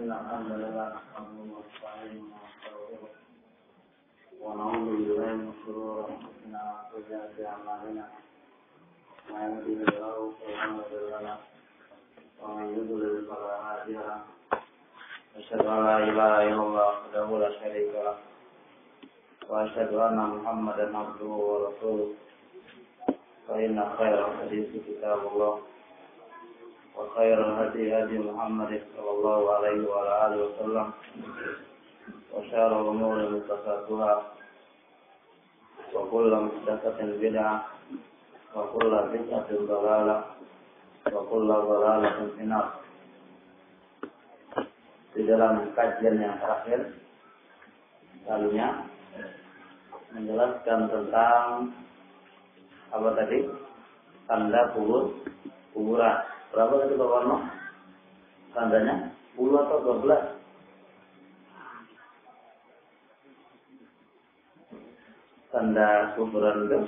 إن الحمد لله نحمده ونستعينه ونستغفره ونعوذ بالله من شرور أنفسنا وسيئات أعمالنا من يهده الله فلا مضل له ومن يضلل فلا هادي له أشهد أن لا إله إلا الله وحده لا شريك له وأشهد أن محمدا عبده ورسوله فإن خير الحديث كتاب الله وخير الهدي هدي محمد صلى الله عليه وعلى آله وسلم وشر الأمور محدثاتها وكل محدثة بدعة وكل بدعة ضلالة وكل ضلالة في النار. Di dalam kajian yang terakhir kalinya menjelaskan tentang apa tadi? Tanda kuburan. Berapa tadi Pak Warno? Tandanya 10 atau 12? Tanda kuburan itu?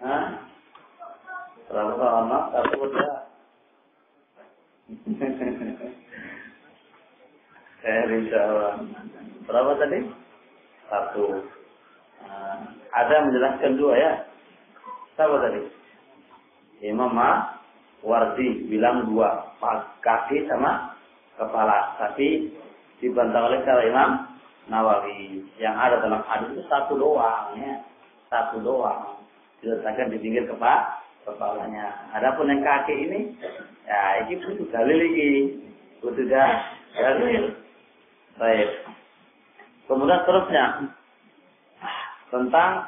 Hah? Berapa Pak Warno? Satu aja. Insya berapa tadi? 1. Ada menjelaskan 2 ya? Siapa tadi? Imam Wardi bilang 2, kaki sama kepala. Tapi dibantah oleh kalau Imam Nawawi yang ada dalam hadis itu 1 doang ya. 1 doang. Diletakkan di pinggir kepalanya. Adapun yang kaki ini ya ini butuh dalil ini. Butuh dalil. Baik. Kemudian terusnya tentang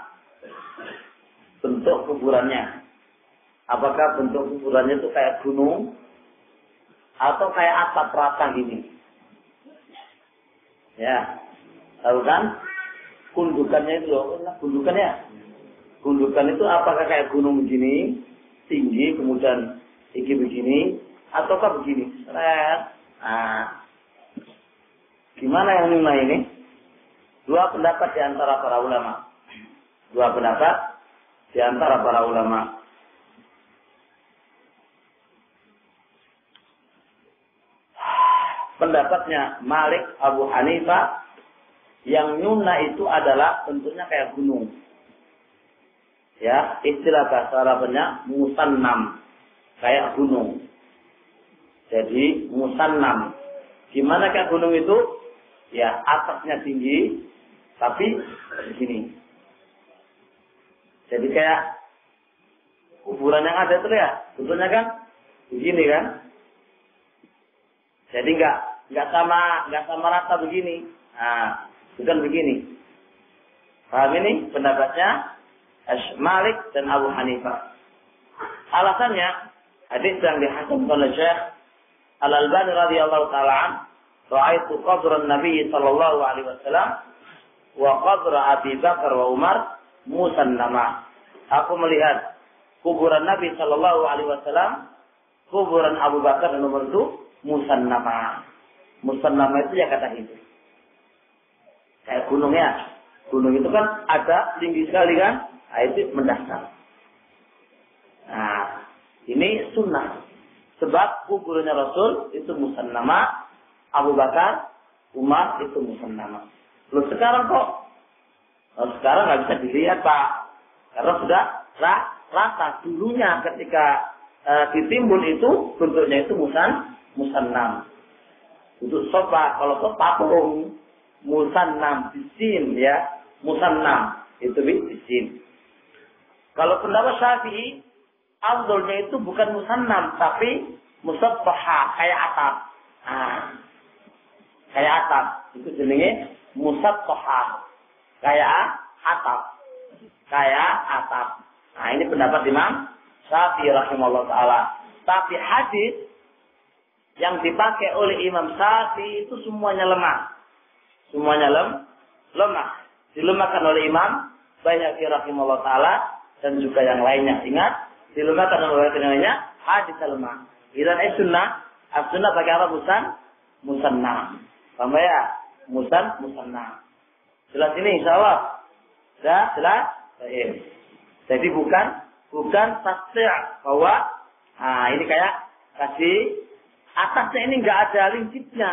bentuk kuburannya. Apakah bentuk kuburannya itu kayak gunung atau kayak atap rata gini? Ya, tahu kan? Gundukannya itu loh, gundukannya. Gundukan itu apakah kayak gunung begini, tinggi, kemudian tinggi begini, ataukah begini? Nah, gimana yang lima ini? 2 pendapat di antara para ulama. 2 pendapat di antara para ulama. Pendapatnya Malik, Abu Hanifah, yang nyuna itu adalah bentuknya kayak gunung. Ya, istilah bahasa Arabnya musannam, kayak gunung. Jadi musannam. Gimana kayak gunung itu? Ya, atapnya tinggi, tapi begini. Jadi kayak kuburan yang ada itu ya, bentuknya kan begini kan? Jadi nggak sama rata begini. Nah, bukan begini. Paham ini pendapatnya Malik dan Abu Hanifah. Alasannya hadis yang dihasankan oleh Syekh Al-Albani radhiyallahu taala an, ra'aitu qabran Nabi sallallahu alaihi wasallam wa qabra Abi Bakar wa Umar musannama. Aku melihat kuburan Nabi sallallahu alaihi wasallam, kuburan Abu Bakar dan Umar itu musannama. Musannama itu ya kata itu. Kayak gunungnya. Gunung itu kan ada tinggi sekali kan? Nah, itu mendasar. Nah, ini sunnah. Sebab kuburannya Rasul itu musannama, Abu Bakar, Umar itu musannama. Loh sekarang kok? Sekarang nggak bisa dilihat Pak. Karena sudah rata. Dulunya ketika ditimbun itu bentuknya itu musannam. Untuk sofa, kalau sofa patung musannam bisin ya, musannam itu bisin. Kalau pendapat Syafi'i, afdolnya itu bukan musannam tapi musaffaha, kayak atap. Nah, kayak atap itu jenenge musaffaha, kayak atap, Nah, ini pendapat Imam Syafi'i rahimahullah taala. Tapi hadis yang dipakai oleh Imam Syafi'i itu semuanya lemah. Semuanya lemah. Dilemahkan oleh Imam Baihaqi rahimahullah taala dan juga yang lainnya. Ingat, dilemahkan oleh yang lainnya hadis lemah. Idan sunnah, as-sunnah pakai apa? Musannam. Paham ya? Musannam. Jelas ini insyaallah. Sudah jelas? Baik. Jadi bukan tasdi' bahwa ini kayak kasih Atasnya ini nggak ada lincipnya,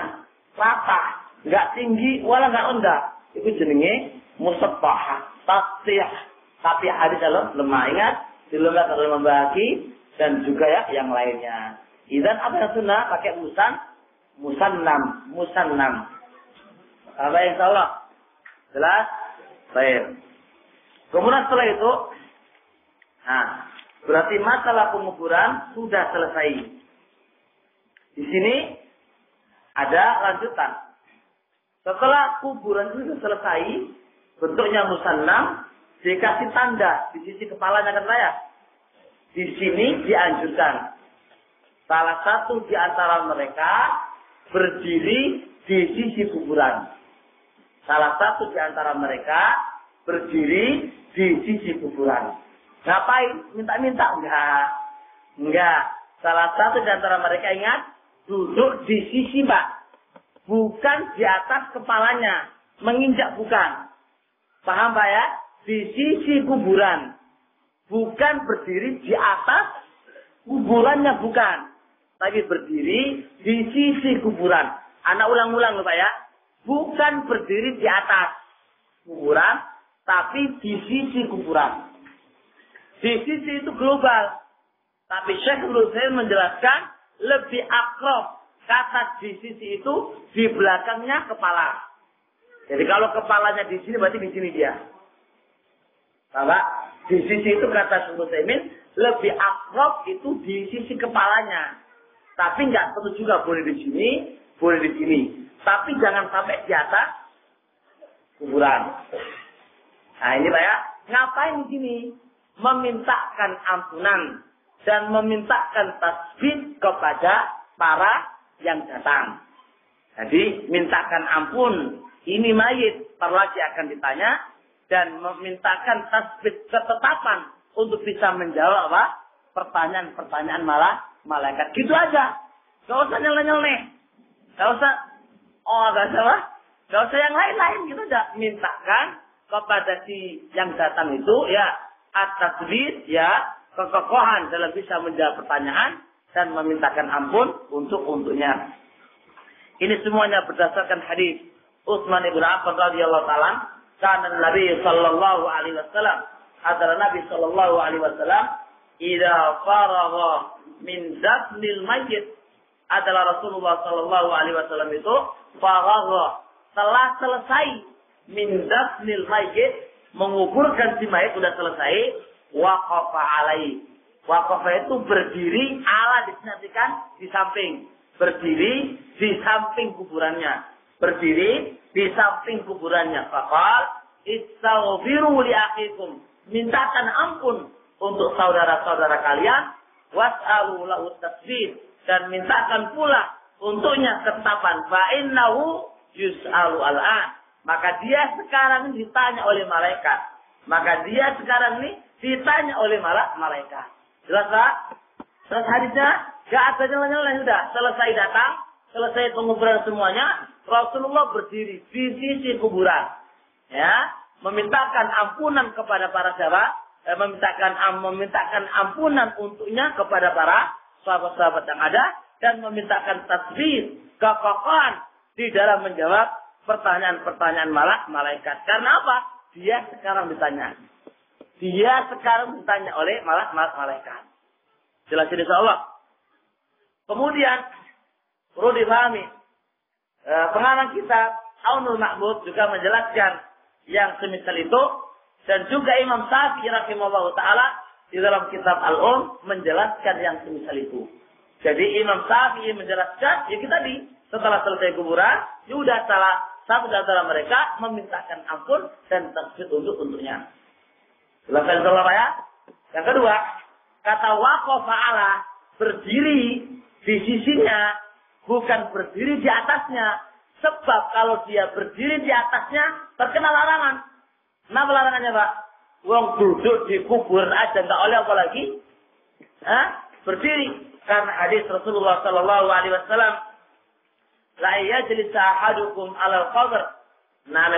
rata, nggak tinggi, wala nggak rendah. Itu jenenge musabbah, tasbih. Tapi hadis dalam lemah, ingat, dilengkap dalam membagi dan juga ya yang lainnya. Idan apa yang sunnah pakai musannam. Apa yang salah? Jelas? Baik. Kemudian setelah itu, berarti masalah penguburan sudah selesai. Di sini ada lanjutan. Setelah kuburan itu sudah selesai, bentuknya musannam, dikasih tanda di sisi kepalanya kan saya. Di sini dianjurkan salah satu di antara mereka berdiri di sisi kuburan. Salah satu di antara mereka berdiri di sisi kuburan. Ngapain? Minta-minta? Enggak. Salah satu di antara mereka ingat, duduk di sisi Mbak. Bukan di atas kepalanya. Menginjak bukan. Paham Pak ya? Di sisi kuburan. Bukan berdiri di atas kuburannya, bukan. Tapi berdiri di sisi kuburan. Anak ulang-ulang loh Pak ya. Bukan berdiri di atas kuburan, tapi di sisi kuburan. Di sisi itu global. Tapi Syekh Nurul menjelaskan lebih akrab kata di sisi itu di belakangnya kepala. Jadi kalau kepalanya di sini berarti di sini dia. Pak, di sisi itu kata Syekh Nurul lebih akrab itu di sisi kepalanya. Tapi nggak tentu juga boleh di sini, boleh di sini. Tapi jangan sampai di atas kuburan. Nah ini Pak ya, ngapain di sini? Memintakan ampunan dan memintakan tasbih kepada para yang datang. Jadi mintakan ampun, ini mayit, lagi akan ditanya, dan memintakan tasbih ketetapan untuk bisa menjawab apa? Pertanyaan-pertanyaan malaikat. Gitu aja. Gak usah nyeleh-nyeleh. Gak usah, gak usah yang lain-lain gitu aja. Mintakan kepada si yang datang itu ya at-tasbih ya kekokohan dalam bisa menjawab pertanyaan dan memintakan ampun untuknya. Ini semuanya berdasarkan hadis Utsman bin Affan radhiyallahu taala, kana Nabi sallallahu alaihi wasallam, adalah Nabi sallallahu alaihi wasallam idza faragha min dafnil mayyit, adalah Rasulullah sallallahu alaihi wasallam itu faragha, telah selesai min dafnil mayyit, menguburkan si mayit sudah selesai, waqafa alaihi. Waqafa itu berdiri, ala disnatikan di samping. Berdiri di samping kuburannya. Berdiri di samping kuburannya. Faqal istaghfiru li akhikum. Mintakan ampun untuk saudara-saudara kalian. Was'alu lahu tasbih. Dan mintakan pula untuknya ketetapan. Fa'innahu yus'alu al'an. Maka dia sekarang ini ditanya oleh malaikat. Maka dia sekarang ini ditanya oleh malaikat. Jelas Pak? Jelas hadisnya? Gak ada nyala-nyala sudah. Selesai datang. Selesai penguburan semuanya. Rasulullah berdiri di sisi kuburan. Ya. Memintakan ampunan kepada para sahabat. Memintakan ampunan untuknya kepada para sahabat-sahabat yang ada. Dan memintakan tasbih. Kekokohan di dalam menjawab pertanyaan-pertanyaan malaikat. Karena apa? Dia sekarang ditanya. Dia sekarang ditanya oleh malaikat. Jelas ini insyaallah. Kemudian perlu dipahami. Pengarang kitab Aunul Ma'bud juga menjelaskan yang semisal itu. Dan juga Imam Syafi'i rahimahullah ta'ala di dalam kitab Al-Um menjelaskan yang semisal itu. Jadi Imam Syafi'i menjelaskan, ya kita setelah selesai kuburan, ya udah salah satu di antara mereka memintakan ampun dan tasbih untuknya. Jelaskan insyaallah ya. Yang kedua, kata waqafa ala, berdiri di sisinya, bukan berdiri di atasnya. Sebab kalau dia berdiri di atasnya, terkena larangan. Kenapa larangannya Pak? Wong duduk di kuburan aja nggak oleh apa lagi? Berdiri. Karena hadis Rasulullah Sallallahu Alaihi Wasallam, la yajlis ahadukum ala al-qabr. Nah,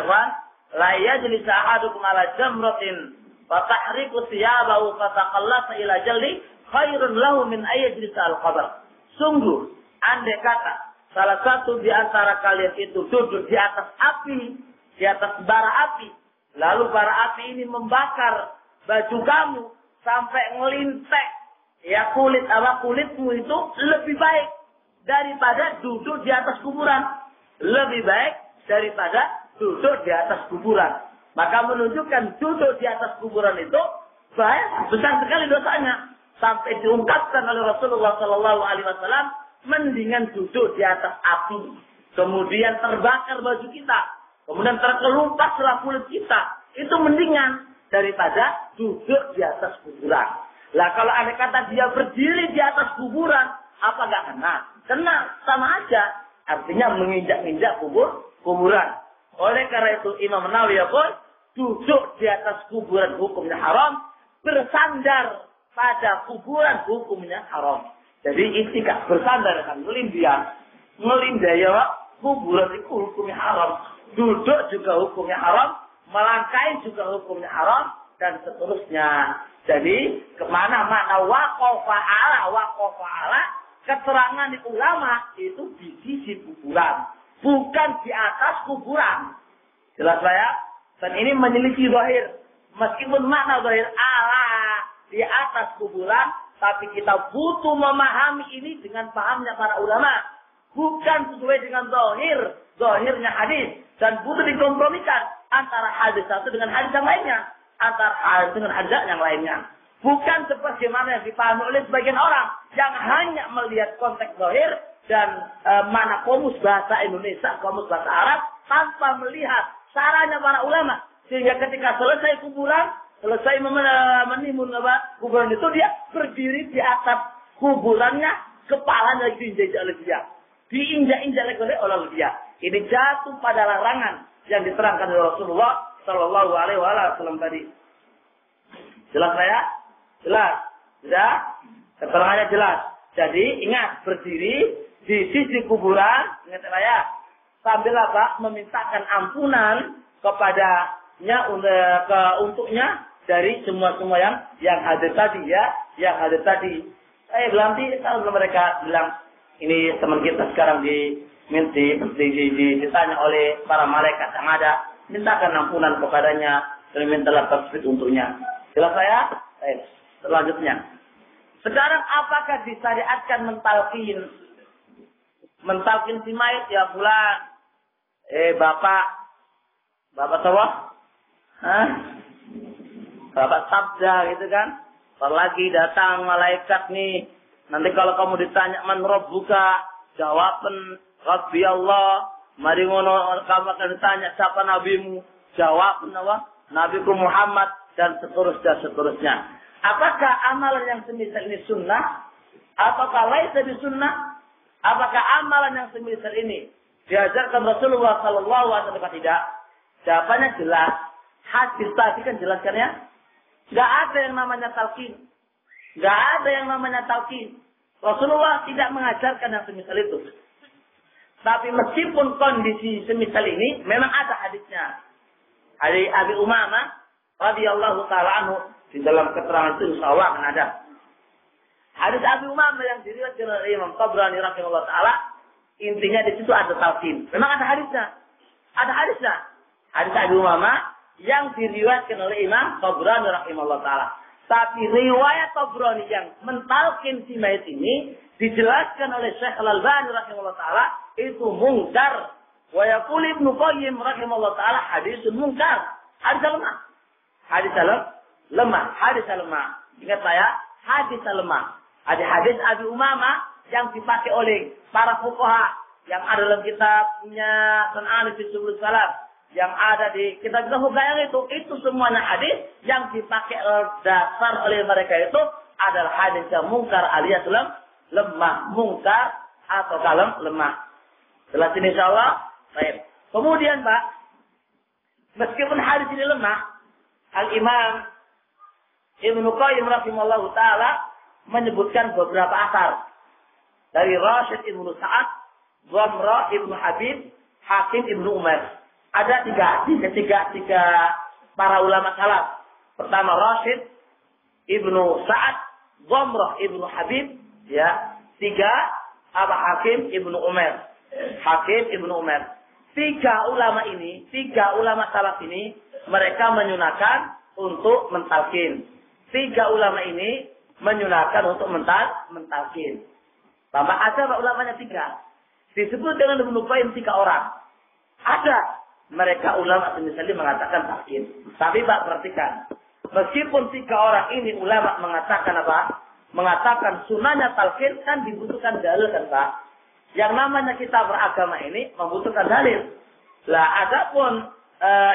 la yajlis ahadukum ala jamratin fatahriku thiyabahu fataqallasa ila jalli khairun lahu min ayyajlis al-qabr. Sungguh andai kata salah satu di antara kalian itu duduk di atas api, di atas bara api, lalu bara api ini membakar baju kamu sampai ngelintek, ya kulitmu itu lebih baik daripada duduk di atas kuburan. Lebih baik daripada duduk di atas kuburan. Maka menunjukkan duduk di atas kuburan itu besar sekali dosanya. Sampai diungkapkan oleh Rasulullah Sallallahu Alaihi Wasallam, mendingan duduk di atas api, kemudian terbakar baju kita, kemudian terkelumpaslah kulit kita, itu mendingan daripada duduk di atas kuburan. Lah kalau ada kata dia berdiri di atas kuburan, apa nggak kena? Kena, sama aja. Artinya menginjak-injak kuburan. Oleh karena itu Imam Nawawi pun duduk di atas kuburan hukumnya haram, bersandar pada kuburan hukumnya haram. Jadi itikaf bersandar kan ngelindai kuburan itu hukumnya haram. Duduk juga hukumnya haram, melangkai juga hukumnya haram, dan seterusnya. Jadi kemana-mana waqafa ala keterangan ulama itu di sisi kuburan, bukan di atas kuburan. Jelas saya? Dan ini menyelisih zahir. Meskipun makna zahir ala di atas kuburan, tapi kita butuh memahami ini dengan pahamnya para ulama. Bukan sesuai dengan zahirnya hadis. Dan butuh dikompromikan antara hadis satu dengan hadis yang lainnya. Antara hadis dengan hadis yang lainnya. Bukan sebagaimana yang dipahami oleh sebagian orang yang hanya melihat konteks zahir dan mana komus bahasa Indonesia, komus bahasa Arab, tanpa melihat caranya para ulama. Sehingga ketika selesai kuburan, selesai menimbun kuburan itu, dia berdiri di atas kuburannya, kepalanya diinjak oleh dia. Diinjak-injak oleh dia. Ini jatuh pada larangan yang diterangkan oleh Rasulullah Sallallahu Alaihi Wasallam tadi. Jelas saya? Jelas. Sudah? Keterangannya jelas. Jadi ingat, berdiri di sisi kuburan, ingat saya, sambil memintakan ampunan kepadanya untuknya dari semua yang hadir tadi ya, yang hadir tadi. Nanti kalau mereka bilang ini teman kita sekarang ditanya oleh para malaikat yang ada, mintakan ampunan kepadanya dan mintalah tasbih untuknya. Jelas saya? Selanjutnya. Sekarang apakah disyariatkan mentalkin si mayit ya fulan? Bapak tahu? Bapak sabda gitu kan? Lagi datang malaikat nih. Nanti kalau kamu ditanya man rabbuka, jawaban Rabbi Allah. Mari ngono kamu akan ditanya siapa nabimu, jawab Nabiku Muhammad, dan seterusnya. Apakah amalan yang semisal ini sunnah? Apakah laisa di sunnah? Apakah amalan yang semisal ini diajarkan Rasulullah Sallallahu Alaihi Wasallam tidak? Jawabannya jelas. Hadis tadi kan jelaskannya. Gak ada yang namanya talqin. Gak ada yang namanya talqin. Rasulullah tidak mengajarkan yang semisal itu. Tapi meskipun kondisi semisal ini, memang ada hadisnya. Hadis Abi Umamah radhiyallahu taala anhu, di dalam keterangan itu insyaallah akan ada. Hadis Abi Umamah yang diriwayatkan oleh Imam Tabrani rahimahullah taala, intinya di situ ada talqin. Memang ada hadisnya. Ada hadisnya. Hadis Abi Umamah yang diriwayatkan oleh Imam Tabrani rahimahullah taala. Tapi riwayat Tabrani yang mentalkin si mayit ini dijelaskan oleh Syekh Al-Albani rahimahullah taala itu mungkar. Wa yaqul Ibnu Qayyim rahimahullah taala hadisun mungkar. Hadis lemah. Hadis lemah. Hadis lemah. Ingat saya, hadis lemah. Ada hadis Abi Umamah yang dipakai oleh para fuqaha yang ada dalam kitabnya San'ani fi Subul Salam, yang ada di kitab-kitab fuqaha yang itu semuanya hadis yang dipakai dasar oleh mereka itu adalah hadis yang mungkar alias lemah, mungkar atau kalam lemah. Jelas ini insyaallah. Baik. Kemudian Pak, meskipun hadis ini lemah, Al-Imam Ibnu Qayyim rahimahullahu taala menyebutkan beberapa asar dari Rashid Ibnu Sa'ad, Dhamrah Ibnu Habib, Hakim Ibnu Umar. Ada tiga para ulama salaf. Pertama Rashid Ibnu Sa'ad, Dhamrah Ibnu Habib, ya. Tiga apa Hakim Ibnu Umar. Hakim Ibnu Umar. Tiga ulama salaf ini mereka menyunahkan untuk mentalkin. Tiga ulama ini menyunahkan untuk mentalkin. Tambah ada Pak ulamanya tiga. Disebut dengan Ibnu Qayyim 3 orang. Ada mereka ulama misalnya mengatakan talkin. Tapi Pak perhatikan. Meskipun 3 orang ini ulama mengatakan apa? Mengatakan sunahnya talkin kan dibutuhkan dalil kan Pak. Yang namanya kita beragama ini membutuhkan dalil. Lah adapun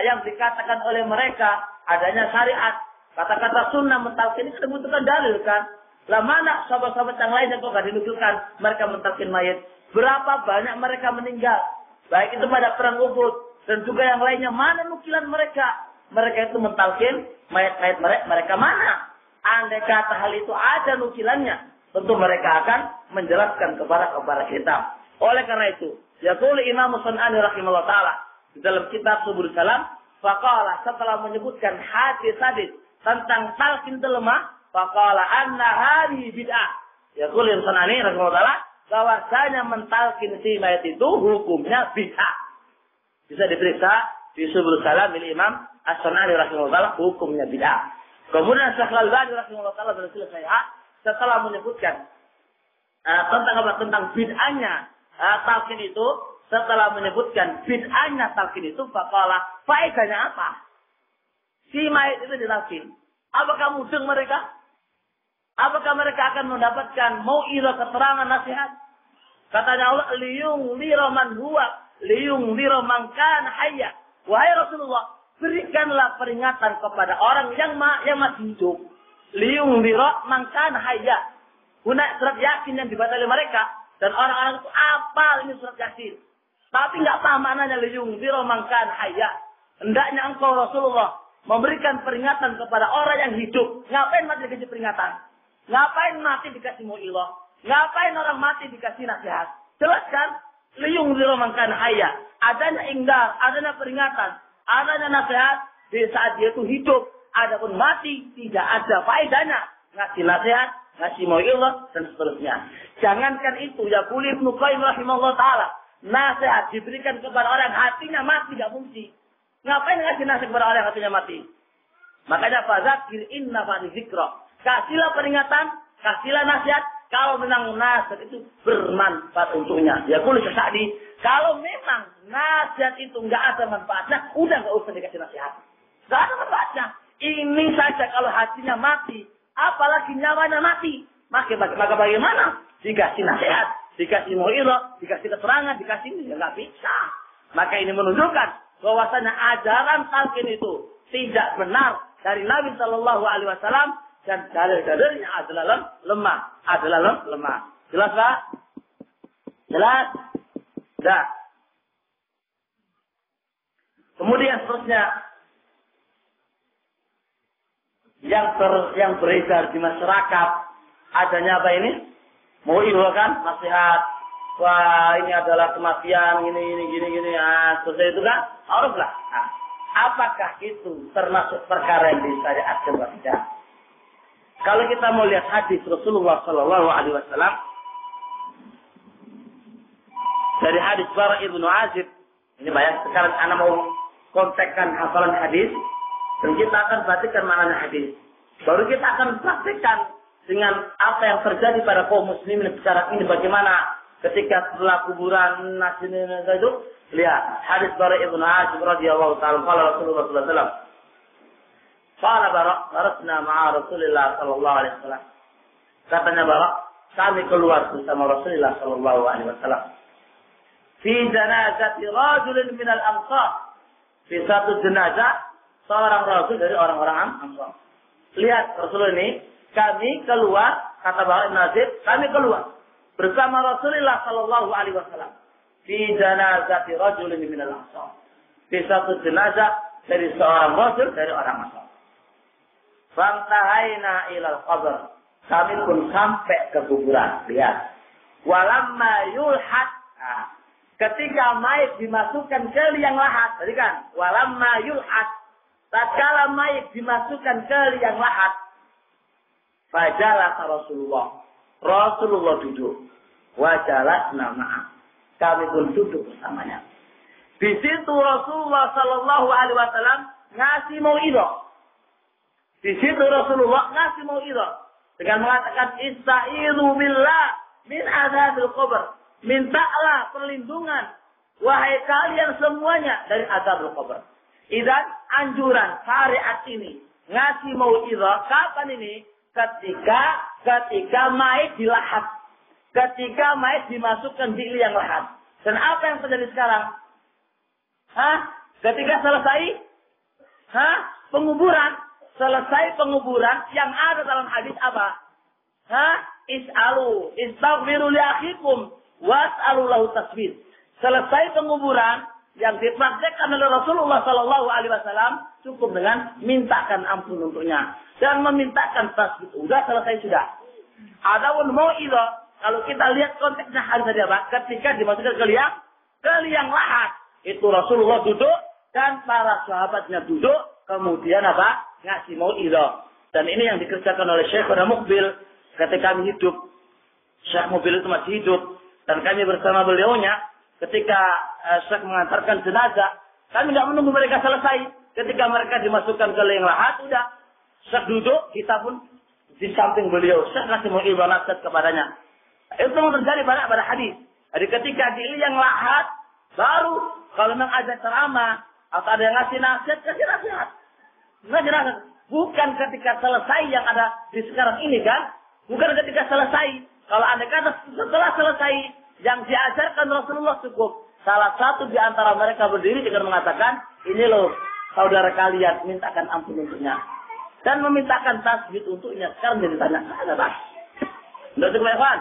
yang dikatakan oleh mereka adanya syariat. Kata-kata sunnah mentalkin itu dibutuhkan dalil kan. Lah mana sahabat-sahabat yang lain yang kok gak dinukilkan mereka mentalkin mayit. Berapa banyak mereka meninggal. Baik itu pada perang Uhud. Dan juga yang lainnya. Mana nukilan mereka. Mereka itu mentalkin mayat-mayat mereka mana. Andai kata hal itu ada nukilannya. Tentu mereka akan menjelaskan kepada kita. Oleh karena itu. Yaqulu Imam Sun'ani rahimahullah ta'ala. Di dalam kitab Subul Salam. Faqala setelah menyebutkan hadis-hadis tentang talqin itu lemah. Faqala anna hadhi bid'ah. Yaqulu Imam Sun'ani rahimahullah ta'ala. Bahwasanya mentalqin si mayat itu hukumnya bid'ah. Bisa diperiksa di Subul Salam milik Imam As-Sun'ani rahimahullah ta'ala hukumnya bid'ah. Kemudian Syekh Al-Albani rahimahullah ta'ala berselesai setelah menyebutkan tentang bid'ahnya talqin itu, setelah menyebutkan bid'ahnya talqin itu, faqala faedahnya apa? Si mayat itu ditalqin. Apakah mudeng mereka? Apakah mereka akan mendapatkan mau'izah, keterangan, nasihat? Katanya Allah, liyung lira man huwa, liyung lira man kana hayya. Wahai Rasulullah, berikanlah peringatan kepada orang yang masih hidup. Liyung lira man kana hayya. Guna surat Yasin yang dibaca oleh mereka. Dan orang-orang itu apal ini surat Yasin. Tapi nggak paham maknanya liyung lira man kana hayya. Hendaknya engkau Rasulullah memberikan peringatan kepada orang yang hidup. Ngapain mati dikasih peringatan? Ngapain mati dikasih mu'ilah? Ngapain orang mati dikasih nasihat? Jelaskan. Liyung lira man kana hayya. Adanya ingdar, adanya peringatan, adanya nasihat di saat dia itu hidup. Adapun mati tidak ada faedahnya. Ngasih nasihat, ngasih mu'ilah dan seterusnya. Jangankan itu, ya qul Ibnu Qayyim rahimahullah ta'ala. Nasihat diberikan kepada orang hatinya mati gak fungsi. Ngapain ngasih nasihat kepada orang hatinya mati? Makanya fadzakir inna fa'al dzikra. Kasihlah peringatan, kasihlah nasihat. Kalau memang nasihat itu bermanfaat untuknya. Ya qul Sa'di, kalau memang nasihat itu nggak ada manfaatnya, udah nggak usah dikasih nasihat. Nggak ada manfaatnya. Ini saja kalau hatinya mati, apalagi nyawanya mati. Maka bagaimana? Dikasih nasihat, dikasih mu'ilah, dikasih keterangan, dikasih ini, ya nggak bisa. Maka ini menunjukkan bahwasanya ajaran talqin itu tidak benar dari Nabi Shallallahu Alaihi Wasallam dan dalil-dalilnya adalah lemah. Jelas Pak? Jelas? Dah. Kemudian seterusnya yang beredar di masyarakat adanya apa ini? Mu'ilah kan, nasihat. Wah, ini adalah kematian, gini. Seperti itu kan? Haruslah. Nah, apakah itu termasuk perkara yang disyariatkan atau tidak? Kalau kita mau lihat hadis Rasulullah Sallallahu Alaihi Wasallam dari hadis Bara ibnu Azib, ini banyak sekarang anak mau kontekkan hafalan hadis dan kita akan perhatikan makna hadis. Baru kita akan praktikkan dengan apa yang terjadi pada kaum muslimin sekarang ini, bagaimana ketika setelah kuburan nasinya itu. Lihat hadis Bara ibnu Azib radhiyallahu ta'ala qala Rasulullah sallallahu alaihi wasallam. Qala Bara baratna ma'a Rasulillah sallallahu alaihi wasallam. Katanya Bara, kami keluar bersama Rasulullah sallallahu alaihi wasallam. Fi janazati rajulin minal ansar. Fi satu jenazah seorang rasul dari orang-orang Ansar. Lihat Rasul ini, kami keluar, kata Bara ibn Azib, kami keluar bersama Rasulullah sallallahu alaihi wasallam. Fi janazati rajulin minal ansar. Fi satu jenazah dari seorang rasul dari orang Ansar. Fantahaina ilal qabr. Kami pun sampai ke kuburan. Lihat. Walamma yulhad. Nah, ketika mayit dimasukkan ke liang lahat. Tadi kan. Walamma yulhad. Tatkala mayit dimasukkan ke liang lahat. Fajalah Rasulullah. Rasulullah duduk. wa jalasna ma'a. Kami pun duduk bersamanya. Di situ Rasulullah sallallahu alaihi wasallam ngasih mau'izah. Di situ Rasulullah ngasih mau'izah dengan mengatakan istaizu billah min azabil qabr. Mintalah perlindungan wahai kalian semuanya dari azabul qabr. Idan anjuran syariat ini ngasih mau'izah kapan ini? Ketika mayit dilahat. Ketika mayit dimasukkan di liang lahat. Dan apa yang terjadi sekarang? Ketika selesai penguburan. Selesai penguburan yang ada dalam hadis apa? Istaghfiru li akhikum was'alu lahu tasbih. Selesai penguburan yang dipraktekkan oleh Rasulullah sallallahu alaihi wasallam cukup dengan mintakan ampun untuknya dan memintakan tasbih. Sudah selesai sudah. Adapun mau'izah, kalau kita lihat konteksnya hadis tadi apa? Ketika dimasukkan ke liang lahat, itu Rasulullah duduk dan para sahabatnya duduk, kemudian apa? Ngasih mau'izah. Dan ini yang dikerjakan oleh Syekh Muqbil ketika kami hidup. Syekh Muqbil itu masih hidup dan kami bersama beliaunya ketika Syekh mengantarkan jenazah, kami tidak menunggu mereka selesai. Ketika mereka dimasukkan ke liang lahat, sudah Syekh duduk, kita pun di samping beliau. Syekh ngasih mau'izah nasihat kepadanya. Itu yang terjadi pada hadis. Jadi ketika di liang lahat, baru kalau memang ada ceramah atau ada yang ngasih nasihat, kasih nasihat. Bukan ketika selesai yang ada di sekarang ini kan. Bukan ketika selesai. Kalau anda kata setelah selesai yang diajarkan Rasulullah cukup. Salah satu di antara mereka berdiri dengan mengatakan, ini loh saudara kalian, mintakan ampun untuknya. Dan memintakan tasbih untuknya. Sekarang jadi tanya, ada tak? Tidak cukup ya kawan?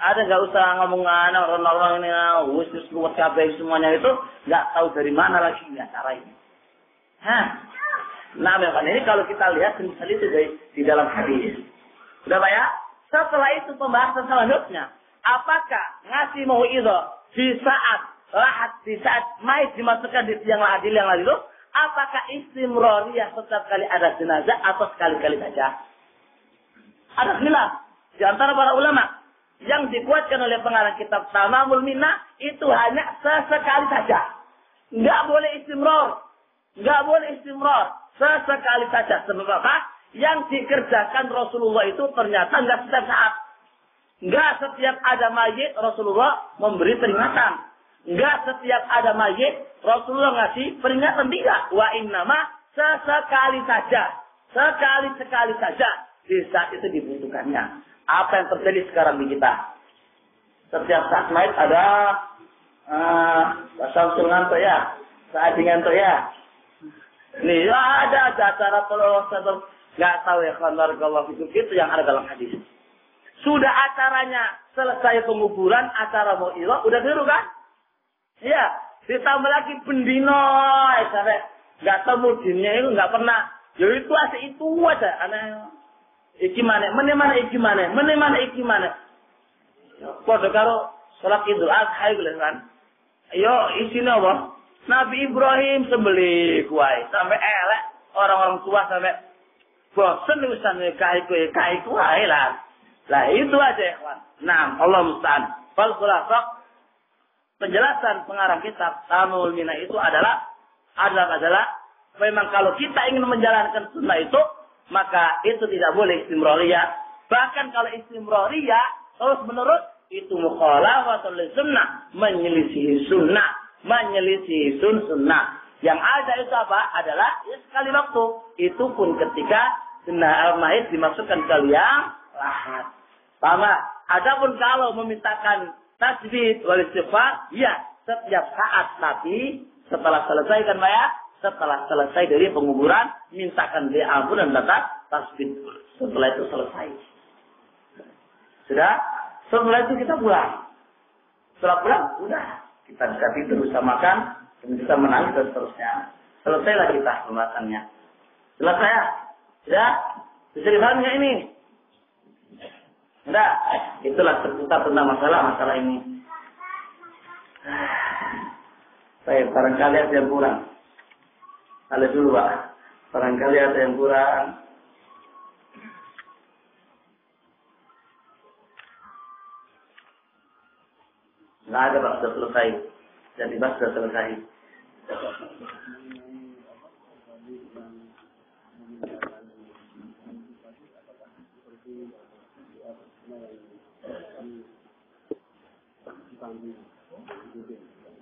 Ada nggak usah ngomong orang-orang ini, khusus buat kabeh semuanya itu, nggak tahu dari mana lagi cara ini. Nah, memang ini kalau kita lihat misal itu di dalam hadis. Sudah Pak ya? Setelah itu pembahasan selanjutnya. Apakah ngasih mau'izah di saat mayit dimasukkan di liang lahat itu? Apakah istimrariyah setiap kali ada jenazah atau sekali-kali saja? Ada khilaf di antara para ulama. Yang dikuatkan oleh pengarang kitab Tamamul Minnah itu hanya sesekali saja. Enggak boleh istimrar. Sesekali saja. Sebab apa? Yang dikerjakan Rasulullah itu ternyata enggak setiap saat. Enggak setiap ada mayit Rasulullah memberi peringatan. Enggak setiap ada mayit Rasulullah ngasih peringatan. Tidak. Wa innama sesekali saja. Sekali-sekali saja. Di saat itu dibutuhkannya. Apa yang terjadi sekarang di kita? Setiap saat mayit ada Samsul ngantuk ya. Saat ngantuk ya. Nih ada acara pelolos atau nggak tahu ya kalau itu yang ada dalam hadis. Sudah acaranya selesai penguburan, acara mau'izah udah dulu kan? Iya. Ditambah lagi pendino, sampai nggak temu dinnya itu nggak pernah. Ya itu aja aneh. Iki mana? Pada karo salat Idul Adha itu kan. Ayo isine apa? Nabi Ibrahim sembelih kuai sampai elek orang-orang tua sampai bosan urusan kai kuai lah. Lah itu aja ya kawan. Nah, Allah musta'an. Fal khulafah penjelasan pengarang kitab Tamamul Minnah itu adalah memang kalau kita ingin menjalankan sunnah itu maka itu tidak boleh istimrariyah. Bahkan kalau istimrariyah terus menerus itu mukhalafatul sunnah, menyelisihi sunnah, sunnah. Yang ada itu apa? Adalah sekali waktu. Itu pun ketika jenazah mayit dimasukkan ke liang lahat. Paham? Adapun kalau memintakan tasbih wal istighfar, ya setiap saat, tapi setelah selesai kan Pak ya? Setelah selesai dari penguburan, mintakan dia ampun dan minta tasbih. Setelah itu selesai. Sudah? Setelah itu kita pulang. Setelah pulang, udah. Kita bisa tidur, bisa makan, dan bisa menangis dan seterusnya. Selesailah kita pembahasannya. Selesai ya? Sudah? Bisa dipahami nggak ini? Sudah? Itulah seputar tentang masalah ini. Baik, barangkali ada yang kurang. Ada dulu Pak. Barangkali ada yang kurang. Nggak ada Pak, sudah selesai. Jadi Pak sudah selesai.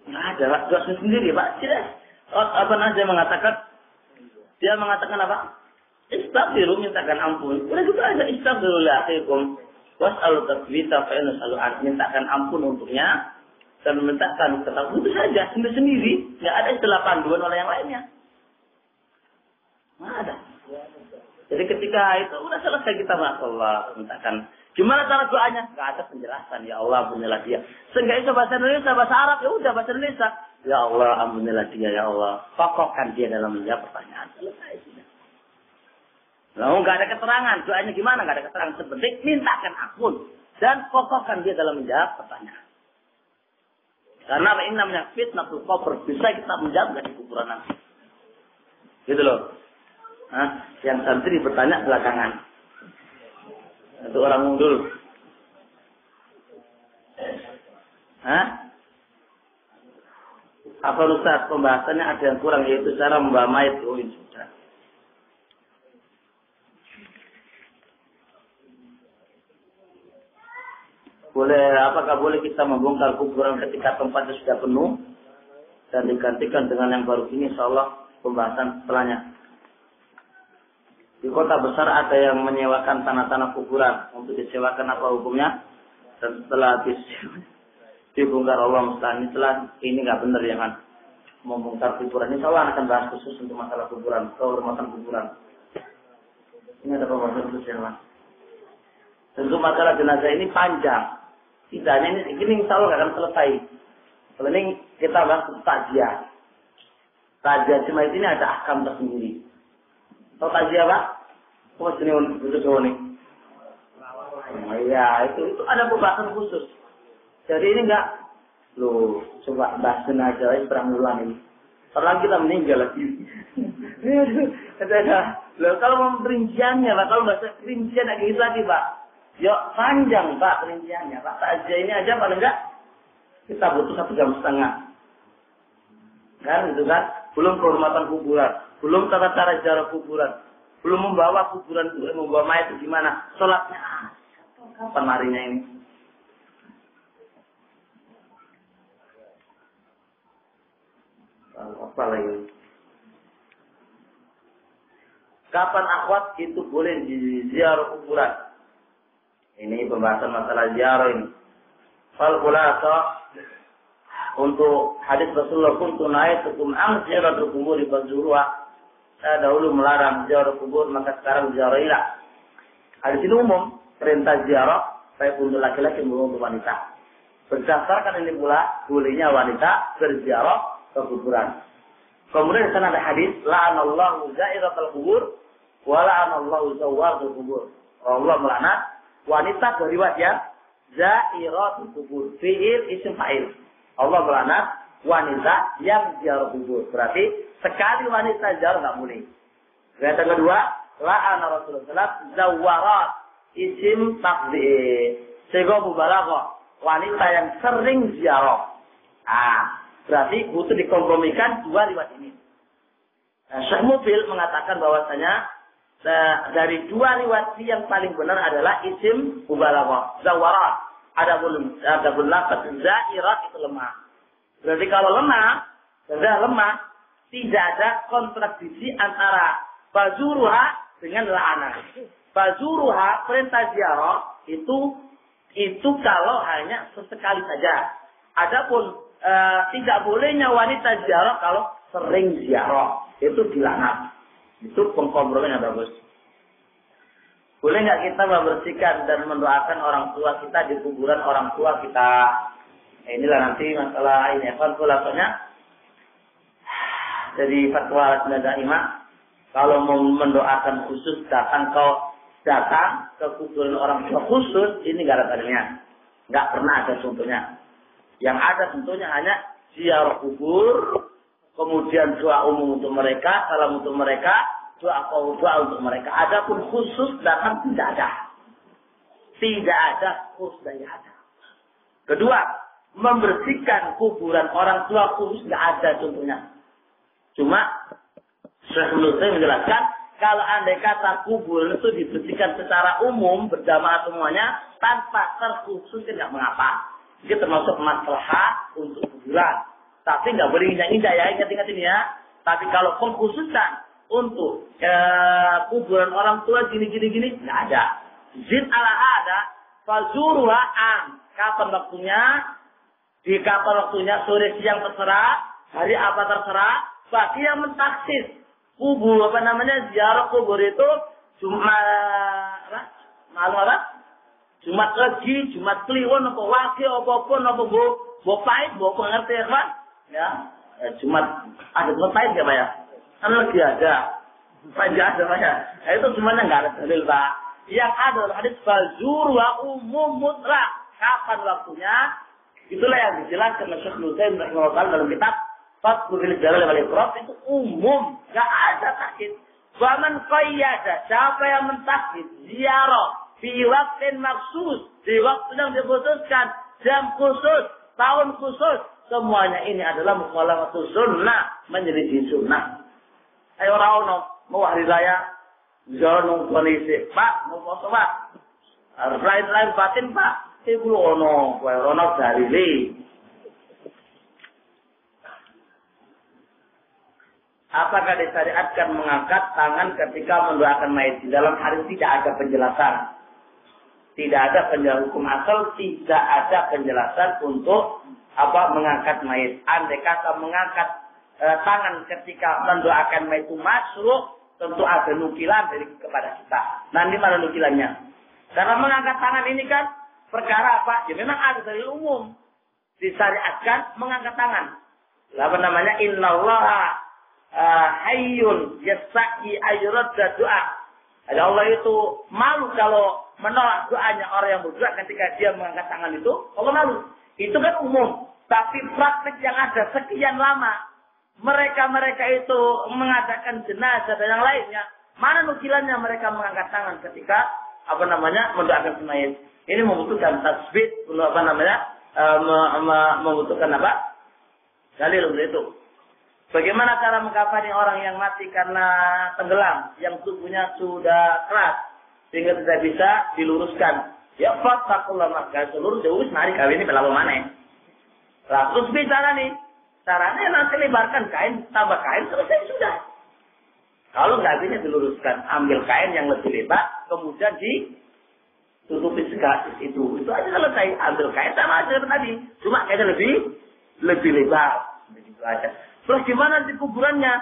Nggak ada Pak, dosa sendiri Pak. Tidak. Apa Najah mengatakan? Dia mengatakan apa? Istaghfiru, mintakan ampun. Udah gitu aja, istaghfiru li akhikum was'alu tathbita fa inna salu mintakan ampun untuknya dan mintakan ketahuan itu saja sendiri-sendiri, enggak ada istilah panduan oleh yang lainnya. Enggak ada. Jadi ketika itu udah selesai kita Allah mintakan. Gimana cara doanya? Enggak ada penjelasan. Ya Allah, ampunilah dia. Seenggaknya itu bahasa Indonesia, bahasa Arab, ya udah bahasa Indonesia. Ya Allah, ampunilah dia, ya Allah. Kokohkan dia dalam menjawab pertanyaan. Selesai sudah. Lalu nggak ada keterangan, doanya gimana? Nggak ada keterangan. Sepenting mintakan ampun dan kokohkan dia dalam menjawab pertanyaan. Karena ini namanya fitnatul qabr, bisa kita menjawab dari kuburan nanti. Gitu loh. Nah, yang santri bertanya belakangan. Itu orang mundul. Hah? Apa Ustaz? Pembahasannya ada yang kurang, yaitu cara membawa mayat. Oh, ini sudah. Apakah boleh kita membongkar kuburan ketika tempatnya sudah penuh dan digantikan dengan yang baru ini? Insyaallah pembahasan setelahnya. Di kota besar ada yang menyewakan tanah-tanah kuburan untuk disewakan, apa hukumnya? Dan setelah dibongkar Allah mustahil, ini nggak benar ya kan? Membongkar kuburan. Insyaallah akan bahas khusus untuk masalah kuburan, kehormatan kuburan. Ini ada pembahasan khusus yang lain. Tentu masalah jenazah ini panjang. Tidak hanya ini insya Allah akan selesai. Kalau ini kita bahas tajiah. Tajiah cuma ini ada ahkam tersendiri. Tahu tajiah Pak? Oh sini itu nih. Oh iya itu ada pembahasan khusus. Jadi ini enggak lo coba bahas jenazah ini perang ulang ini. Setelah kita meninggal lagi. Loh kalau mau perinciannya Pak, kalau bahasa perincian lagi lagi Pak. Ya panjang Pak perinciannya Pak. Takziah ini aja paling enggak kita butuh 1 jam setengah. Kan itu kan. Belum kehormatan kuburan. Belum tata cara ziarah kuburan. Belum membawa kuburan itu, membawa mayat itu gimana. Sholatnya. Kapan marinya ini? Apa lagi? Kapan akhwat itu boleh diziarah kuburan? Ini pembahasan masalah ziarah ini. Fal khulasa untuk hadis Rasulullah kuntu na'itukum an ziyaratul kubur fazurwa. Saya dahulu melarang ziarah kubur, maka sekarang ziarahilah. Hadis ini umum, perintah ziarah baik untuk laki-laki maupun untuk wanita. Berdasarkan ini pula bolehnya wanita berziarah ke kuburan. Kemudian di sana ada hadis la'anallahu za'iratul kubur wa la'anallahu zawwaratul kubur. Allah melaknat wanita dari wajah zairatul kubur, fi'il isim fa'il. Allah melaknat wanita yang ziarah kubur. Berarti sekali wanita ziarah enggak boleh. Yang kedua, la'ana Rasulullah sallallahu zawarat isim tafdhil. Sehingga mubalaghah, wanita yang sering ziarah. Berarti butuh dikompromikan 2 riwayat ini. Syekh Mubil mengatakan bahwasanya dari 2 riwayat yang paling benar adalah isim mubalaghah, zawarat. Adapun lafaz zairat itu lemah. Berarti kalau lemah, tidak ada kontradiksi antara fazuruha dengan la'ana. Fazuruha perintah ziarah itu kalau hanya sesekali saja. Adapun tidak bolehnya wanita ziarah kalau sering ziarah, itu dilaknat. Itu pengkompromi yang bagus. Boleh nggak kita membersihkan dan mendoakan orang tua kita di kuburan orang tua kita? Inilah nanti masalah ini. Fatwanya jadi fatwa Daimah, kalau mau mendoakan khusus datang ke kuburan orang tua khusus, ini nggak ada tandanya. Nggak pernah ada contohnya. Yang ada tentunya hanya ziarah kubur, kemudian doa umum untuk mereka, salam untuk mereka, doa untuk mereka. Adapun khusus datang tidak ada. Tidak ada khusus, tidak ada. Kedua, membersihkan kuburan orang tua khusus nggak ada contohnya. Cuma Syekh Nusayr menjelaskan kalau andai kata kuburan itu dibersihkan secara umum berjamaah semuanya tanpa terkhusus tidak mengapa. Dia termasuk maslahat untuk kuburan. Tapi nggak boleh indah-indah ya, ingat-ingat ini ya. Tapi kalau pengkhususan untuk kuburan orang tua gini-gini nggak ada. Zin ala ada fazuruha am. Kapan waktunya? Di kapan waktunya, sore siang terserah, hari apa terserah. Bagi yang mentaksis kubur ziarah kubur itu Jumat Legi, Jumat Kliwon, apa Wage, apapun, apa Bu Pahit, Bu ngerti ya kan? Ya, Jumat ada Jumat Pahit ya Pak ya? Kan lagi ada, Pahit ada Pak ya? Itu semuanya nggak ada dalil Pak. Yang ada dalam hadis fazur wa umum mutlak. Kapan waktunya? Itulah yang dijelaskan oleh Syekh Nusayr rahimahullah dalam kitab Fathul Jalal wal Ikram, itu umum, nggak ada takhid. Waman qayyada, siapa yang mentakhid ziarah fi waktin maksus, di waktu yang dikhususkan, jam khusus, tahun khusus, semuanya ini adalah mukhalafatus sunnah, menjadi sunnah. Ayo orang mau hari raya, jangan kondisi, Pak, mau foto Pak, lain batin Pak, ibu ono dari ini. Apakah disyariatkan mengangkat tangan ketika mendoakan mayit? Di dalam hadis tidak ada penjelasan. Tidak ada penjelasan hukum asal, tidak ada penjelasan untuk mengangkat mayit. Andai kata mengangkat tangan ketika mendoakan mayit itu masruh, tentu ada nukilan dari kepada kita. Nanti mana nukilannya? Karena mengangkat tangan ini kan perkara apa? Ya memang ada dari umum. Disyariatkan mengangkat tangan. Apa namanya? Innallaha hayyun yastaqi ayradda doa. Ada Allah itu malu kalau menolak doanya orang yang berdoa ketika dia mengangkat tangan itu. Allah malu. Itu kan umum. Tapi praktek yang ada sekian lama, mereka itu mengadakan jenazah dan yang lainnya. Mana nukilannya mereka mengangkat tangan ketika mendoakan mayit? Ini membutuhkan tasbih, membutuhkan dalil untuk itu. Bagaimana cara mengkafani orang yang mati karena tenggelam, yang tubuhnya sudah keras sehingga tidak bisa diluruskan? Ya fattakullah, maka seluruh jauh mari kawin ini berlalu mana? Lah terus bicara nih, caranya nanti lebarkan kain, tambah kain, selesai sudah. Kalau nggak bisa diluruskan, ambil kain yang lebih lebar, kemudian ditutupi segaris itu aja selesai. Ambil kain sama aja tadi, cuma kainnya lebih lebar, begitu aja. Terus gimana di kuburannya?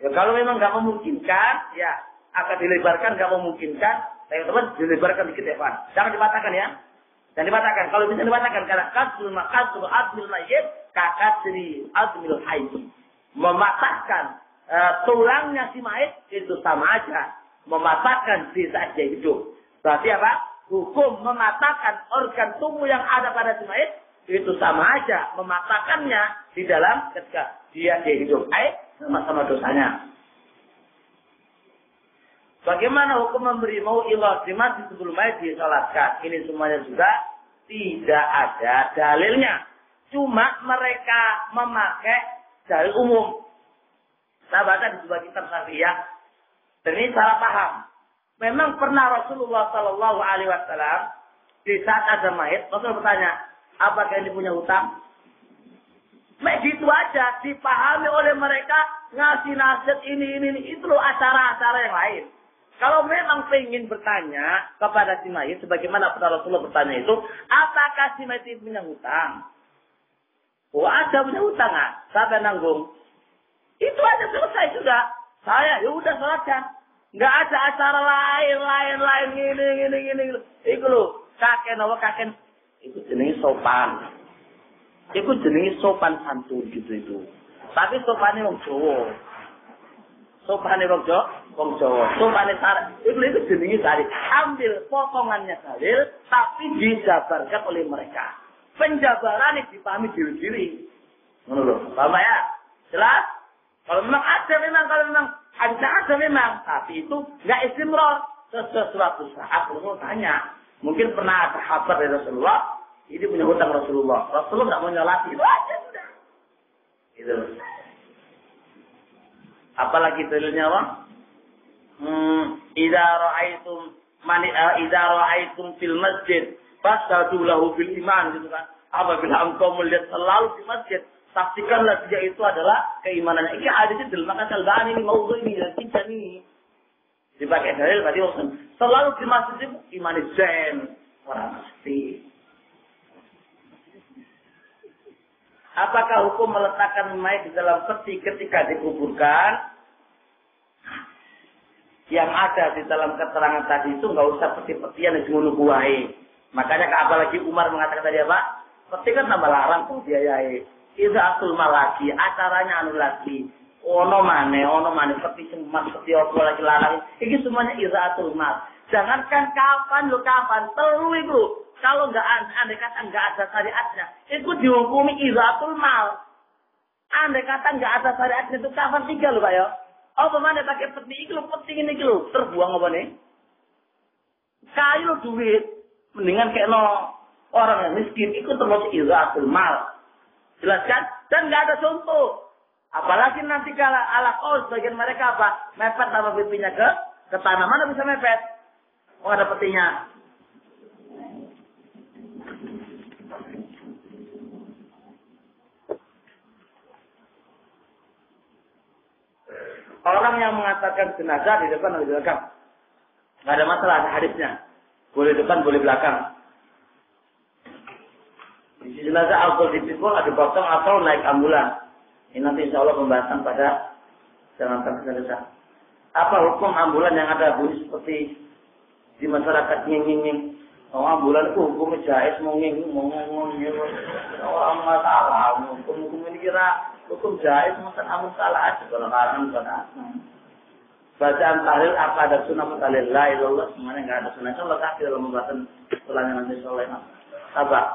Ya kalau memang nggak memungkinkan, ya akan dilebarkan. Nggak memungkinkan, teman-teman dilebarkan dikit ya Pak. Jangan dipatahkan ya. Jangan dipatahkan. Kalau bisa dipatahkan karena kasrul admil mayyit kakasri admil hayy. Mematahkan tulangnya si mayit itu sama aja mematahkan di saat dia hidup. Berarti apa? Hukum mematahkan organ tubuh yang ada pada si mayit itu sama aja mematahkannya di dalam ketika dia hidup. Sama-sama dosanya. Bagaimana hukum memberi mau'izah di masjid sebelum mayit disalatkan? Ini semuanya juga tidak ada dalilnya. Cuma mereka memakai dalil umum. Saya baca di sebuah kitab Syariah. Dan ini salah paham. Memang pernah Rasulullah Sallallahu Alaihi Wasallam di saat ada mayit, Rasul bertanya, apakah ini punya hutang? Begitu aja dipahami oleh mereka, ngasih nasihat ini itu loh acara-acara yang lain. Kalau memang pengen bertanya kepada si mayit, sebagaimana pada Rasulullah bertanya itu, apakah si mayit itu punya hutang? Oh ada punya hutang nggak? Siapa nanggung? Itu aja selesai sudah. Saya ya udah salatkan. Nggak ada acara lain gini. Itu loh kakek itu jenis sopan. Itu jenis sopan santun gitu itu. Tapi sopannya wong Jawa. Sopannya wong Jawa. Sopannya sarah. Itu jenis dari ambil potongannya dalil, tapi dijabarkan oleh mereka. Penjabaran ini dipahami diri-diri. Menurut Bapak ya, jelas. Kalau memang ada memang, tapi itu nggak istimror. Sesuatu saat Rasul tanya, mungkin pernah ada kabar dari Rasulullah. Ini punya hutang Rasulullah. Rasulullah nggak mau nyolati. Itu aja sudah. Itu. Apalagi dalilnya apa? Idza ra'aitum fil masjid fasadu lahu bil iman gitu kan. Apabila engkau melihat selalu di masjid, saksikanlah dia itu adalah keimanannya. Ini hadisnya dalam maka Al-Bani ini maudhu ini dan tidak ini. Dipakai dalil tadi selalu di masjid itu iman zen orang pasti. Apakah hukum meletakkan mayat di dalam peti ketika dikuburkan? Yang ada di dalam keterangan tadi itu nggak usah peti-petian yang dimunuh-buahi. Makanya apalagi Umar mengatakan tadi apa? Peti kan tambah larang tuh biayai. Izaatul malaki, acaranya anu lagi. Ono mane peti semas, peti opo lagi larang. Ini semuanya izaatul mal. Jangankan kapan, perlu itu. Kalau nggak andai kata nggak ada syariatnya, itu dihukumi izaatul mal. Andai kata nggak ada syariatnya itu kapan tinggal loh Pak ya? Oh pemane pakai peti ini ini terbuang apa nih? Kayu lo duit, mendingan kayak orang yang miskin itu termasuk izaatul mal. Jelas kan? Dan nggak ada contoh. Apalagi nanti kalau ala sebagian mereka apa? Mepet sama pipinya ke tanah, mana bisa mepet? Oh ada petinya. Orang yang mengatakan jenazah di depan atau di belakang, nggak ada masalah, ada hadisnya. Boleh depan, boleh belakang. Di jenazah atau dipikul, ada potong atau naik ambulan. Ini nanti insya Allah pembahasan pada jangan tergesa-gesa. Apa hukum ambulan yang ada bunyi seperti di masyarakat nging-nging? Oh ambulan itu hukumnya jais, nging-nging. Orang masalah, hukum ini kira hukum jais, mungkin amun salah aja kalau karangan pada. Bacaan tahlil apa ada sunnah tahlil la ilallah semuanya nggak ada sunnah. Insyaallah kasih dalam pembahasan setelahnya nanti insyaallah. Sabar.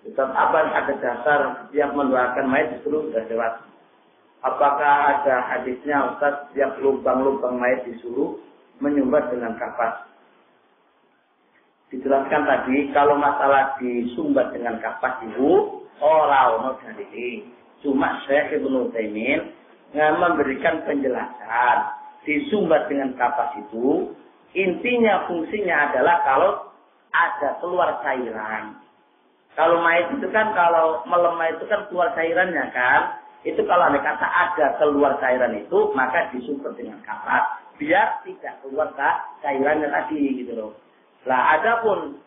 Ustaz Aban ada dasar yang mendoakan mayat disuruh sudah jelas. Apakah ada hadisnya Ustaz yang lubang-lubang mayat disuruh menyumbat dengan kapas? Dijelaskan tadi kalau masalah disumbat dengan kapas itu orang dalil. Cuma Syekh Ibnu Utsaimin memberikan penjelasan disumbat dengan kapas itu intinya fungsinya adalah kalau ada keluar cairan. Kalau mayat itu kan kalau melemah itu kan keluar cairannya kan. Itu kalau ada kata ada keluar cairan itu maka disumbat dengan kapas biar tidak keluar cairannya tadi gitu loh. Lah adapun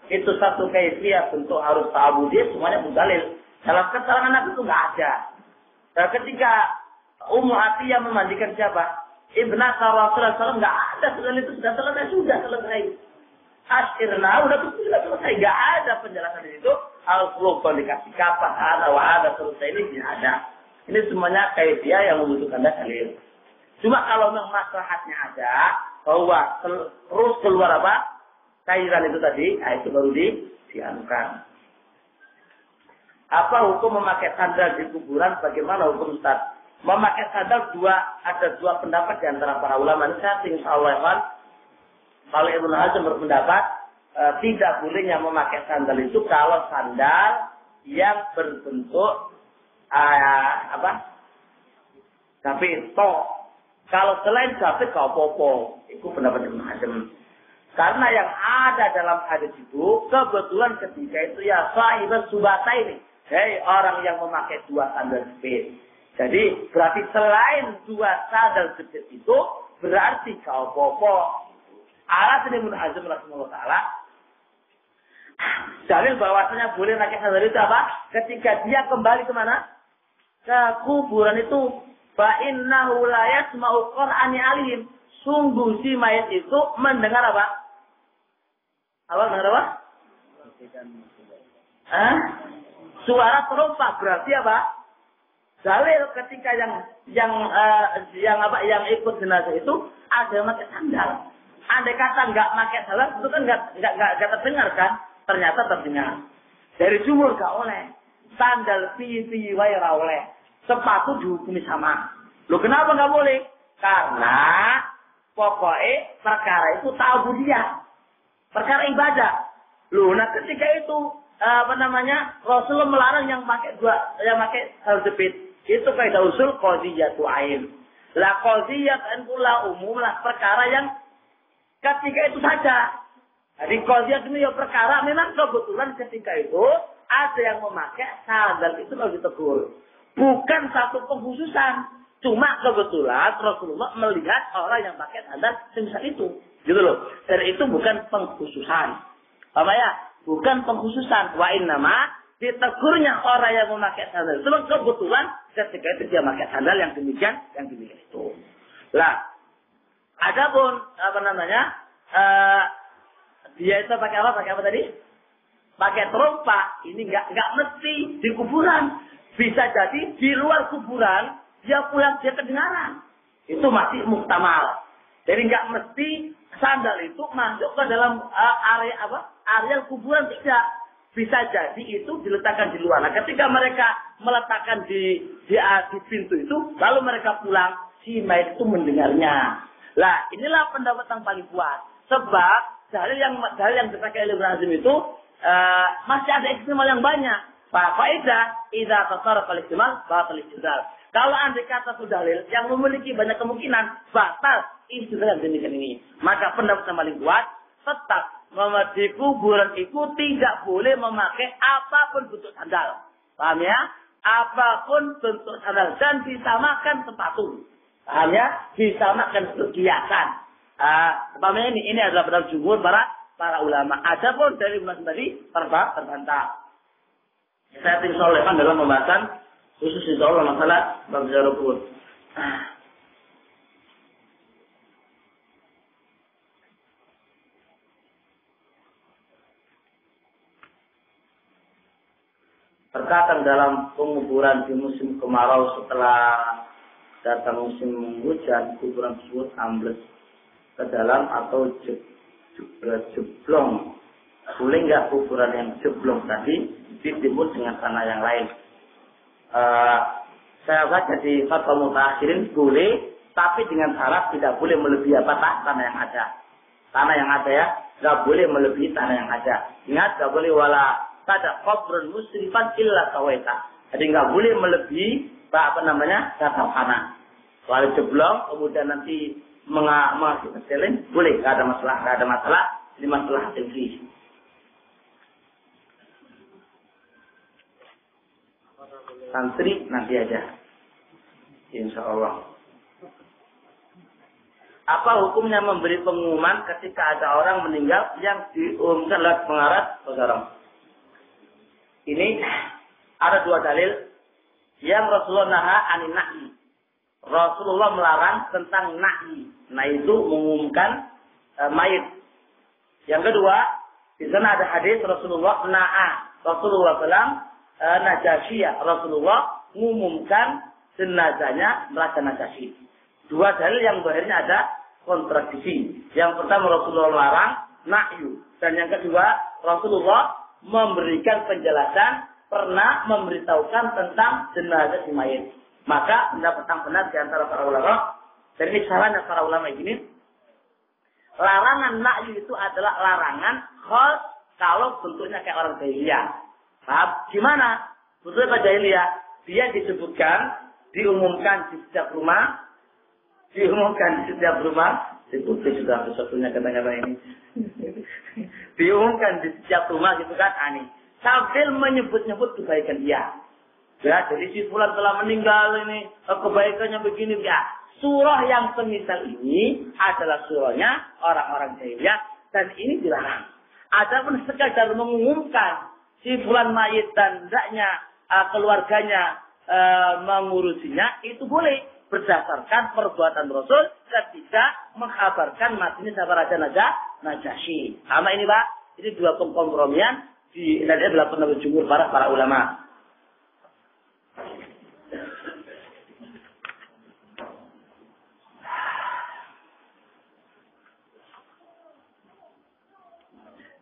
itu satu kaifiyah bentuk harus ta'abudiyah semuanya mudalil. Dalam keterangan Nabi itu enggak ada. Dan ketika Ummu Atiyah memandikan siapa? Ibnah Rasulullah SAW enggak ada sudah itu sudah selesai. Akhirnya udah selesai enggak ada penjelasan itu. Al-Qur'an dikasih kapas ada selesai ini tidak ada. Ini semuanya kaifiyah yang membutuhkan dalil. Cuma kalau memang maslahatnya ada bahwa terus keluar apa? Cairan itu tadi, itu baru dianukan. Apa hukum memakai sandal di kuburan? Bagaimana hukum Ustaz? Memakai sandal ada dua pendapat di antara para ulama. Ini saya insyaallah kalau Ibnu Hazm berpendapat tidak bolehnya memakai sandal itu kalau sandal yang berbentuk tapi kalau selain jabit gak apa-apa. Itu pendapat Ibnu Hazm. Karena yang ada dalam hadis itu, kebetulan ketika itu ya sahibah subata ini. Hei orang yang memakai dua sandal jepit. Jadi berarti selain dua sandal jepit itu, berarti gak apa-apa. Alasan Ibnu Hazm rahimahullah ta'ala. Dalil bahwasanya boleh pakai sandal itu apa? Ketika dia kembali kemana? Ke kuburan itu. Fa'innahu la yasma'u qur'ani alim. Sungguh si mayat itu mendengar apa? Mendengar apa? Suara terompak berarti apa? Dalil ketika yang ikut jenazah itu ada yang pakai sandal. Andai kata nggak pakai sandal itu kan nggak terdengar kan? Ternyata terdengar. Dari jumhur nggak oleh. Sandal piye wae ora oleh. Sepatu dihukumi sama. Loh kenapa nggak boleh? Karena pokoknya perkara itu ta'budiyah. Perkara ibadah. Loh, nah ketika itu Rasulullah melarang yang pakai sandal jepit. Itu kaidah usul qadhiyatu ain. La qadhiyat pula umum lah perkara yang ketika itu saja. Jadi qadhiyat ini ya perkara memang kebetulan ketika itu ada yang memakai sandal itu kalau ditegur. Bukan satu pengkhususan. Cuma kebetulan Rasulullah melihat orang yang pakai sandal semisal itu. Gitu loh. Dan itu bukan pengkhususan. Apa ya? Bukan pengkhususan. Wa innama ditegurnya orang yang memakai sandal. Cuma kebetulan ketika itu dia memakai sandal yang demikian itu. Lah, adapun dia itu pakai apa? Pakai apa tadi? Pakai terompa. Ini enggak mesti di kuburan. Bisa jadi di luar kuburan dia pulang dia kedengaran. Itu masih muhtamal. Jadi enggak mesti sandal itu masuk ke dalam area kuburan, tidak. Bisa jadi itu diletakkan di luar. Nah, ketika mereka meletakkan di pintu itu, lalu mereka pulang, si mayit itu mendengarnya. Lah, inilah pendapat yang paling kuat. Sebab dalil yang dipakai oleh Ibnu Hazm itu masih ada ekstremal yang banyak. Faedah idza tasarrafa al-ihtimal batal istidlal. Kalau andai kata itu dalil yang memiliki banyak kemungkinan, batal istidlal demikian ini. Maka pendapat yang paling kuat tetap di kuburan itu tidak boleh memakai apapun bentuk sandal. Paham ya? Apapun bentuk sandal dan disamakan sepatu. Paham ya? Disamakan kegiatan. Paham ya? Ini adalah pendapat jumhur para ulama. Adapun dari ulama tadi terbantah. Saya tim solehan dalam pembahasan khusus insya Allah masalah bab zarukun. Terkadang dalam penguburan di musim kemarau setelah datang musim hujan, kuburan tersebut ambles ke dalam atau jeblong. Boleh nggak kuburan yang jeblong tadi ditimbun dengan tanah yang lain? Saya baca di fatwa mutakhirin boleh, tapi dengan syarat tidak boleh melebihi tanah yang ada. Tanah yang ada ya, nggak boleh melebihi tanah yang ada. Ingat, nggak boleh wala tada qabrun musrifan illa sawaita. Jadi nggak boleh melebihi data tanah. Kalau jeblong kemudian nanti mengasih seling, boleh, nggak ada masalah. Ini masalah tinggi. Santri nanti aja, insya Allah. Apa hukumnya memberi pengumuman ketika ada orang meninggal yang diumumkan lewat pengarat saudara? Ini ada dua dalil yang Rasulullah naha anin nahi. Rasulullah melarang tentang nahi. Nah itu mengumumkan mayit. Yang kedua, di sana ada hadis Rasulullah Rasulullah SAW Najasyiyah, Rasulullah mengumumkan jenazahnya Raja Najasyi. Dua dalil yang akhirnya ada kontradiksi. Yang pertama Rasulullah larang nahyu, dan yang kedua Rasulullah memberikan penjelasan, pernah memberitahukan tentang jenazah si mayit. Maka pendapat yang benar di antara para ulama, dan ini salahnya para ulama ini, larangan nahyu itu adalah larangan khas kalau bentuknya kayak orang jahiliyah. Paham? Gimana? Bentuknya kayak jahiliyah. Dia disebutkan, diumumkan di setiap rumah, Putih sudah satu-satunya kata-kata ini. Diumumkan di setiap rumah gitu kan, ani. Sambil menyebut-nyebut kebaikan dia. Ya, jadi si fulan telah meninggal ini, kebaikannya begini ya. Surah yang semisal ini adalah surahnya orang-orang jahiliyah dan ini dilarang. Adapun sekadar mengumumkan si fulan mayit dan hendaknya keluarganya mengurusinya, itu boleh berdasarkan perbuatan Rasul ketika mengkabarkan matinya sahabat Raja Najasyi. Sama ini Pak, ini dua kompromian di dan adalah pendapat jumhur para ulama.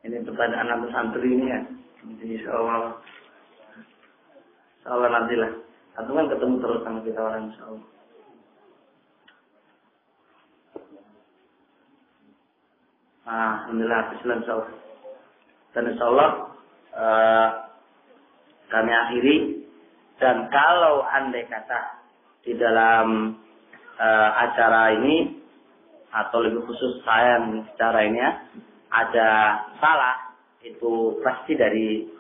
Ini pertanyaan anak santri ini ya. Insya Allah nantilah. Atau kan ketemu terus sama kita orang insya Allah. Alhamdulillah, insyaallah. Dan insyaallah kami akhiri. Dan kalau andai kata di dalam acara ini atau lebih khusus saya secara ini ya, ada salah, itu pasti dari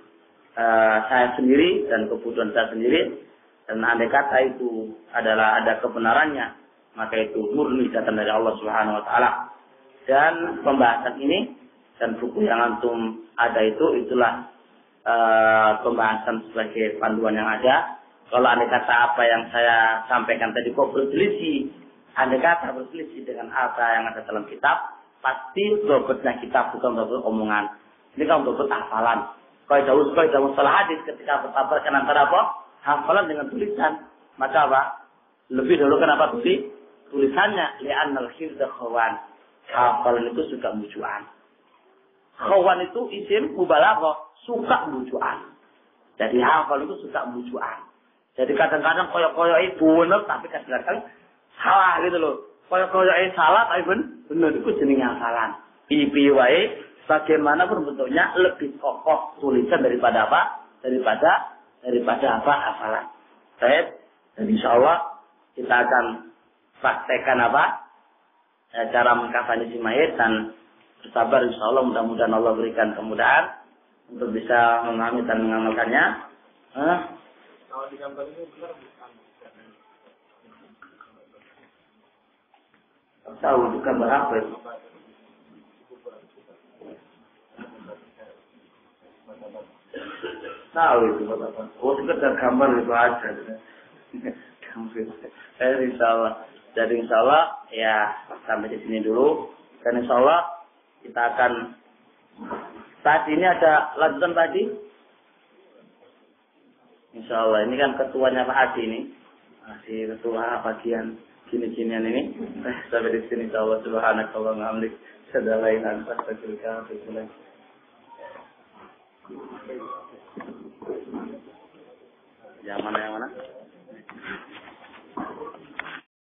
saya sendiri dan kebutuhan saya sendiri. Dan andai kata itu adalah ada kebenarannya, maka itu murni datang dari Allah Subhanahu wa taala. Dan pembahasan ini dan buku yang antum ada itulah pembahasan sebagai panduan yang ada. Kalau andai kata apa yang saya sampaikan tadi kok berselisih, andai kata berselisih dengan apa yang ada dalam kitab, pasti bobotnya kitab bukan bobot omongan. Ini kan bobot hafalan. Kaidah masalah hadis ketika bertabrakan antara apa? Hafalan dengan tulisan. Maka apa? Lebih dulu kenapa tulisannya? Li'annal hifdha khawan. Hafalan itu suka bujuan. Khawan itu isim mubalaghah, suka bujuan. Jadi hafal itu suka bujuan. Jadi kadang-kadang koyok-koyok itu benar tapi kadang-kadang salah gitu loh. Koyok-koyok salah tapi benar itu jenenge hafalan. Pipi wae bagaimana bentuknya lebih kokoh tulisan daripada apa? Daripada apa hafalan. Baik, dan insyaallah kita akan praktekkan apa? Cara mengkafani si mayit dan bersabar insyaallah mudah-mudahan Allah berikan kemudahan untuk bisa memahami dan mengamalkannya. Kalau di gambar ini benar bukan? Tahu itu gambar apa itu? Tahu itu apa? Oh, sekedar gambar itu aja. Insyaallah. Jadi insyaallah ya sampai di sini dulu. Dan insyaallah kita akan tadi ini ada lanjutan tadi. Insyaallah ini kan ketuanya Pak Adi ini. Masih ketua bagian gini-ginian ini. Sampai di sini insyaallah subhanakallah wa bihamdik. Sadalain astaghfirullah wa atubu ilaik. Yang mana?